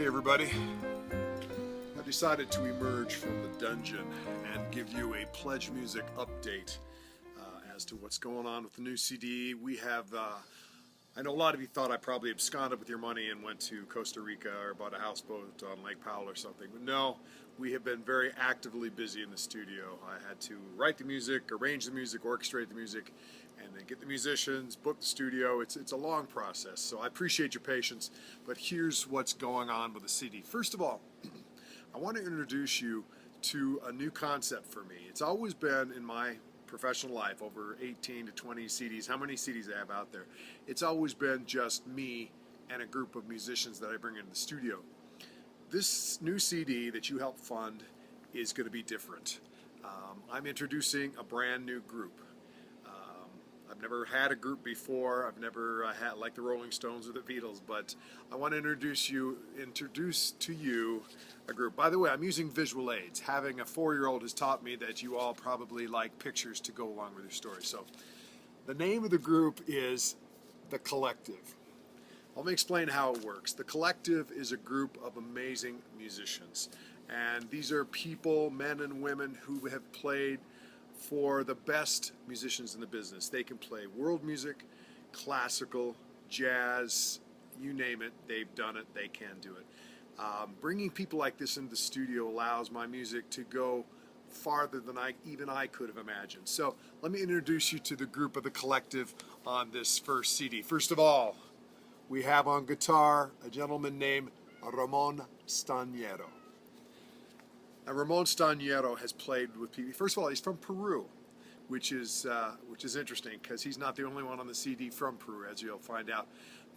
Hey everybody, I've decided to emerge from the dungeon and give you a Pledge Music update as to what's going on with the new CD. We have, I know a lot of you thought I probably absconded with your money and went to Costa Rica or bought a houseboat on Lake Powell or something, but no, we have been very actively busy in the studio. I had to write the music, arrange the music, orchestrate the music, and then get the musicians, book the studio. It's a long process, so I appreciate your patience, but here's what's going on with the CD. First of all, I want to introduce you to a new concept for me. It's always been in my professional life, over 18 to 20 CDs, how many CDs I have out there, it's always been just me and a group of musicians that I bring into the studio. This new CD that you help fund is going to be different. I'm introducing a brand new group. I've never had a group before. I've never had like the Rolling Stones or the Beatles, but I want to introduce to you a group. By the way, I'm using visual aids. Having a 4-year-old has taught me that you all probably like pictures to go along with your story. So the name of the group is The Collective. Let me explain how it works. The Collective is a group of amazing musicians, and these are people, men and women, who have played for the best musicians in the business. They can play world music, classical, jazz, you name it, they've done it, they can do it. Bringing people like this into the studio allows my music to go farther than even I could have imagined. So let me introduce you to the group of The Collective on this first CD. First of all, we have on guitar a gentleman named Ramon Stañero. Now, Ramon Stañero has played with people. First of all, he's from Peru, which is interesting because he's not the only one on the CD from Peru, as you'll find out.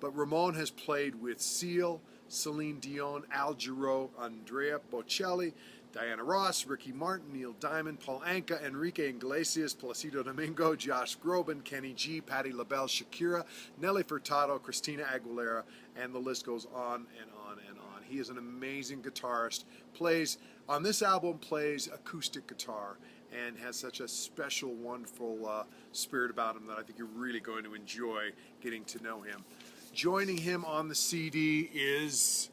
But Ramon has played with Seal, Celine Dion, Al Jarreau, Andrea Bocelli, Diana Ross, Ricky Martin, Neil Diamond, Paul Anka, Enrique Iglesias, Placido Domingo, Josh Groban, Kenny G, Patti LaBelle, Shakira, Nelly Furtado, Christina Aguilera, and the list goes on and on and on. He is an amazing guitarist, plays acoustic guitar, and has such a special, wonderful spirit about him that I think you're really going to enjoy getting to know him. Joining him on the CD is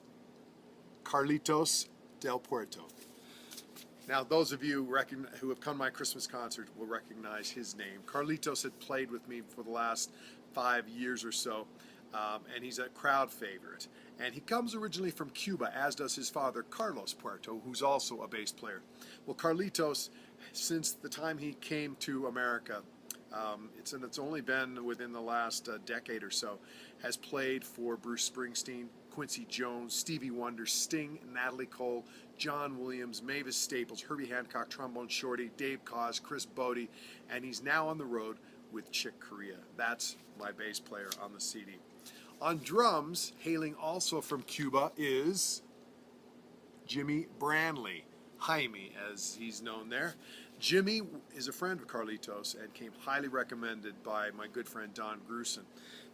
Carlitos Del Puerto. Now, those of you who have come to my Christmas concert will recognize his name. Carlitos had played with me for the last 5 years or so, and he's a crowd favorite. And he comes originally from Cuba, as does his father, Carlos Puerto, who's also a bass player. Well, Carlitos, since the time he came to America, it's only been within the last decade or so, has played for Bruce Springsteen, Quincy Jones, Stevie Wonder, Sting, Natalie Cole, John Williams, Mavis Staples, Herbie Hancock, Trombone Shorty, Dave Koz, Chris Bodie, and he's now on the road with Chick Corea. That's my bass player on the CD. On drums, hailing also from Cuba, is Jimmy Branley, Jaime as he's known there. Jimmy is a friend of Carlitos and came highly recommended by my good friend Don Grusin.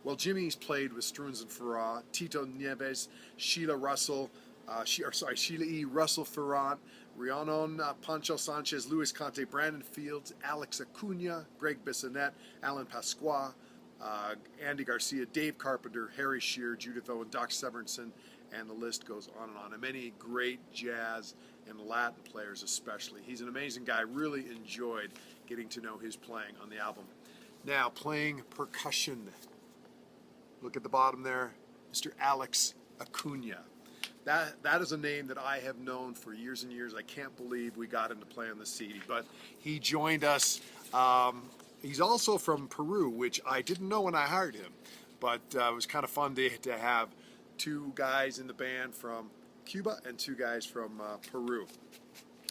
Well, Jimmy's played with Struns and Farrar, Tito Nieves, Sheila E. Russell Ferrant, Rhiannon Pancho Sanchez, Luis Conte, Brandon Fields, Alex Acuna, Greg Bissonette, Alan Pasqua, Andy Garcia, Dave Carpenter, Harry Shearer, Judith Owen, Doc Severinsen, and the list goes on and on. And many great jazz and Latin players especially. He's an amazing guy. Really enjoyed getting to know his playing on the album. Now, playing percussion. Look at the bottom there, Mr. Alex Acuna. That is a name that I have known for years and years. I can't believe we got him to play on the CD, but he joined us. He's also from Peru, which I didn't know when I hired him, but it was kind of fun to have 2 guys in the band from Cuba and 2 guys from Peru.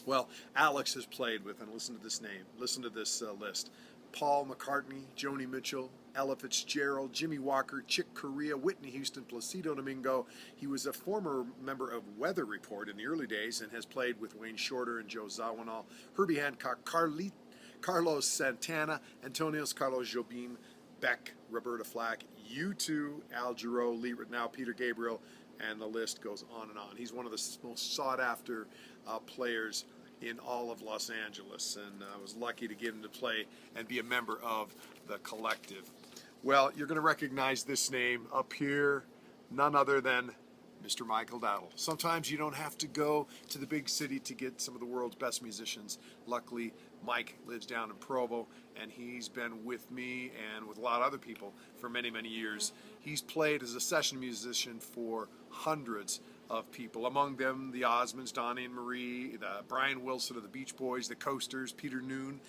Well, Alex has played with, and listen to this list, Paul McCartney, Joni Mitchell, Ella Fitzgerald, Jimmy Walker, Chick Corea, Whitney Houston, Placido Domingo. He was a former member of Weather Report in the early days and has played with Wayne Shorter and Joe Zawinul, Herbie Hancock, Carlos Santana, Antonios Carlos Jobim, Beck, Roberta Flack, U2, Al Jarreau, Lee Ritenour, Peter Gabriel, and the list goes on and on. He's one of the most sought-after players in all of Los Angeles, and I was lucky to get him to play and be a member of The Collective. Well, you're going to recognize this name up here, none other than Mr. Michael Dowdle. Sometimes you don't have to go to the big city to get some of the world's best musicians. Luckily, Mike lives down in Provo, and he's been with me and with a lot of other people for many, many years. He's played as a session musician for hundreds of people, among them the Osmonds, Donnie and Marie, the Brian Wilson of the Beach Boys, the Coasters, Peter Noon,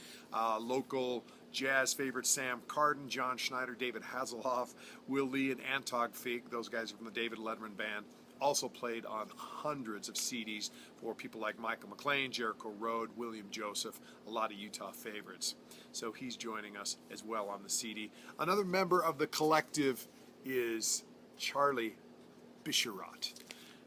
local jazz favorite Sam Carden, John Schneider, David Hasselhoff, Will Lee, and Antog Fig. Those guys are from the David Letterman Band. Also played on hundreds of CDs for people like Michael McLean, Jericho Road, William Joseph, a lot of Utah favorites. So he's joining us as well on the CD. Another member of the collective is Charlie Bisharat.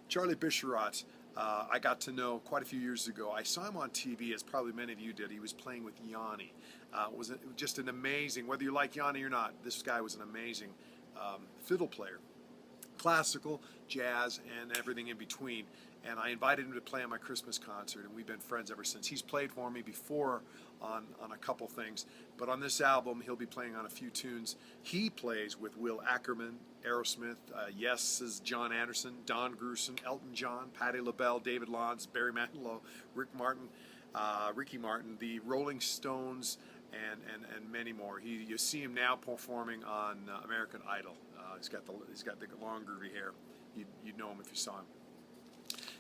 Charlie Bisharat, I got to know quite a few years ago. I saw him on TV, as probably many of you did. He was playing with Yanni. It was just an amazing, whether you like Yanni or not, this guy was an amazing fiddle player. Classical, jazz, and everything in between. And I invited him to play on my Christmas concert, and we've been friends ever since. He's played for me before on a couple things, but on this album he'll be playing on a few tunes. He plays with Will Ackerman, Aerosmith, Yes's John Anderson, Don Grusin, Elton John, Patti LaBelle, David Lawrence, Barry Manilow, Ricky Martin, the Rolling Stones, and many more. You see him now performing on American Idol. He's got the long groovy hair. You'd know him if you saw him.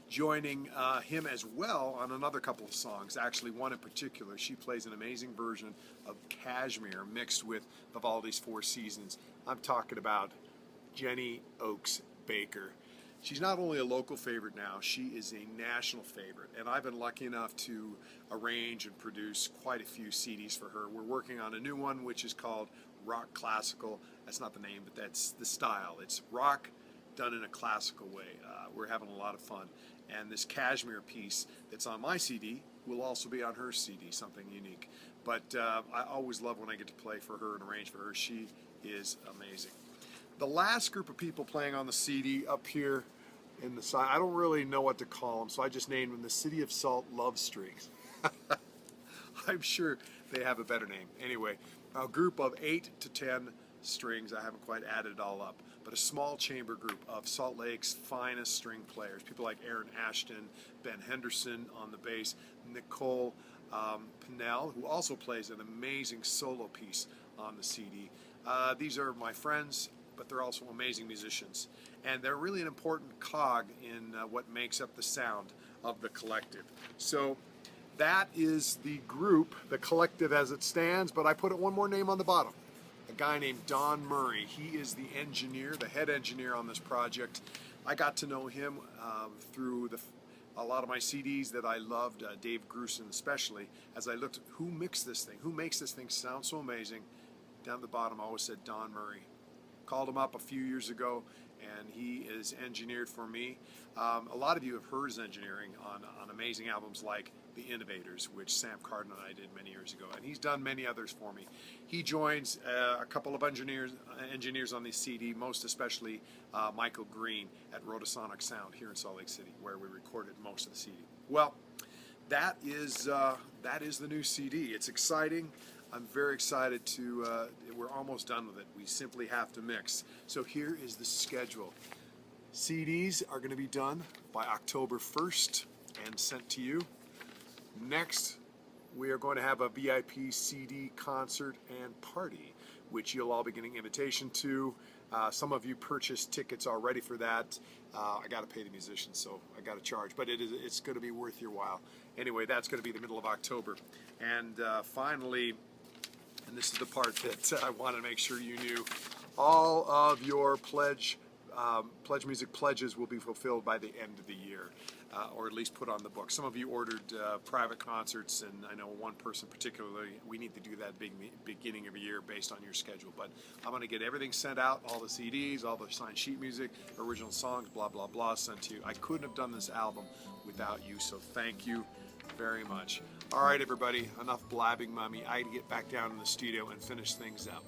Joining him as well on another couple of songs, actually one in particular. She plays an amazing version of Kashmir mixed with Vivaldi's Four Seasons. I'm talking about Jenny Oakes Baker. She's not only a local favorite now, she is a national favorite, and I've been lucky enough to arrange and produce quite a few CDs for her. We're working on a new one which is called Rock Classical. That's not the name, but that's the style. It's rock done in a classical way. We're having a lot of fun. And this Kashmir piece that's on my CD will also be on her CD, something unique. But I always love when I get to play for her and arrange for her. She is amazing. The last group of people playing on the CD up here in the side, I don't really know what to call them, so I just named them the City of Salt Love Strings. I'm sure they have a better name. Anyway, a group of 8 to 10 strings. I haven't quite added it all up, but a small chamber group of Salt Lake's finest string players. People like Aaron Ashton, Ben Henderson on the bass, Nicole Pinnell, who also plays an amazing solo piece on the CD. These are my friends, but they're also amazing musicians. And they're really an important cog in what makes up the sound of the collective. So that is the group, the collective as it stands, but I put one more name on the bottom. A guy named Don Murray. He is the engineer, the head engineer on this project. I got to know him through a lot of my CDs that I loved, Dave Grusin especially, as I looked at who mixed this thing, who makes this thing sound so amazing. Down at the bottom I always said Don Murray. Called him up a few years ago, and he is engineered for me. A lot of you have heard his engineering on amazing albums like The Innovators, which Sam Carden and I did many years ago, and he's done many others for me. He joins a couple of engineers on the CD, most especially Michael Green at Rotosonic Sound here in Salt Lake City, where we recorded most of the CD. Well, that is the new CD. It's exciting. I'm very excited we're almost done with it. We simply have to mix. So here is the schedule. CDs are going to be done by October 1st and sent to you. Next, we are going to have a VIP CD concert and party, which you'll all be getting invitation to. Some of you purchased tickets already for that. I got to pay the musicians, so I got to charge, but it's going to be worth your while. Anyway, that's going to be the middle of October. And finally, and this is the part that I want to make sure you knew, all of your Pledge Music pledges will be fulfilled by the end of the year, or at least put on the book. Some of you ordered private concerts, and I know one person particularly, we need to do that beginning of a year based on your schedule. But I'm going to get everything sent out, all the CDs, all the signed sheet music, original songs, blah, blah, blah, sent to you. I couldn't have done this album without you, so thank you very much. All right, everybody, enough blabbing, Mummy. I got to get back down in the studio and finish things up.